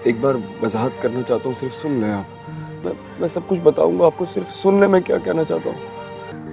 ایک بار وضاحت کرنا چاہتا ہوں، صرف سن لیں آپ۔ میں سب کچھ بتاؤں گا آپ کو، صرف سن لیں میں کیا کہنا چاہتا ہوں۔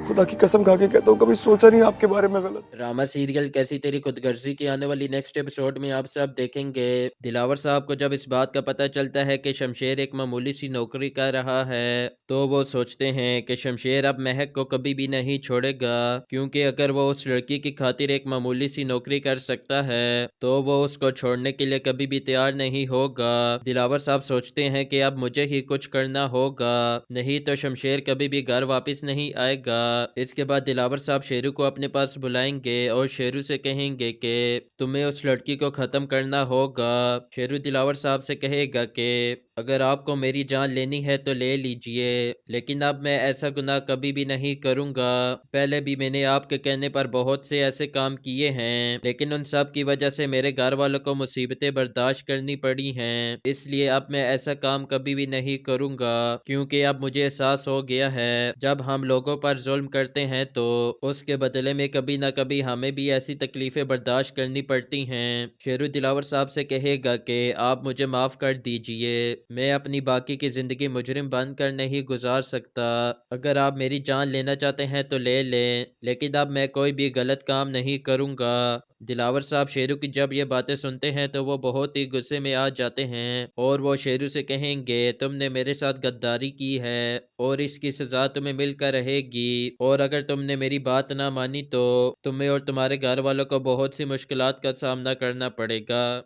خدا کی قسم کھا کے کہتا ہوں، کبھی سوچا نہیں آپ کے بارے میں غلط۔ ڈرامہ سیریل کیسی تیری خود غرضی کی آنے والی نیکسٹ ایپیسوڈ میں آپ سب دیکھیں گے۔ دلاور صاحب کو جب اس بات کا پتہ چلتا ہے کہ شمشیر ایک معمولی سی نوکری کر رہا ہے تو وہ سوچتے ہیں کہ شمشیر اب مہک کو کبھی بھی نہیں چھوڑے گا، کیونکہ اگر وہ اس لڑکی کی خاطر ایک معمولی سی نوکری کر سکتا ہے تو وہ اس کو چھوڑنے کے لیے کبھی بھی تیار نہیں ہوگا۔ دلاور صاحب سوچتے ہیں کہ اب مجھے ہی کچھ کرنا ہوگا، نہیں تو شمشیر کبھی بھی گھر واپس نہیں آئے گا۔ اس کے بعد دلاور صاحب شیرو کو اپنے پاس بلائیں گے اور شیرو سے کہیں گے کہ تمہیں اس لڑکی کو ختم کرنا ہوگا۔ شیرو دلاور صاحب سے کہے گا کہ اگر آپ کو میری جان لینی ہے تو لے لیجئے، لیکن اب میں ایسا گناہ کبھی بھی نہیں کروں گا۔ پہلے بھی میں نے آپ کے کہنے پر بہت سے ایسے کام کیے ہیں، لیکن ان سب کی وجہ سے میرے گھر والوں کو مصیبتیں برداشت کرنی پڑی ہیں، اس لیے اب میں ایسا کام کبھی بھی نہیں کروں گا، کیونکہ اب مجھے احساس ہو گیا ہے جب ہم لوگوں پر ظلم کرتے ہیں تو اس کے بدلے میں کبھی نہ کبھی ہمیں بھی ایسی تکلیفیں برداشت کرنی پڑتی ہیں۔ شیرو دلاور صاحب سے کہے گا کہ آپ مجھے معاف کر دیجئے، میں اپنی باقی کی زندگی مجرم بن کر نہیں گزار سکتا۔ اگر آپ میری جان لینا چاہتے ہیں تو لے لیں، لیکن اب میں کوئی بھی غلط کام نہیں کروں گا۔ دلاور صاحب شیرو کی جب یہ باتیں سنتے ہیں تو وہ بہت ہی غصے میں آ جاتے ہیں اور وہ شیرو سے کہیں گے تم نے میرے ساتھ غداری کی ہے اور اس کی سزا تمہیں مل کر رہے گی، اور اگر تم نے میری بات نہ مانی تو تمہیں اور تمہارے گھر والوں کو بہت سی مشکلات کا سامنا کرنا پڑے گا۔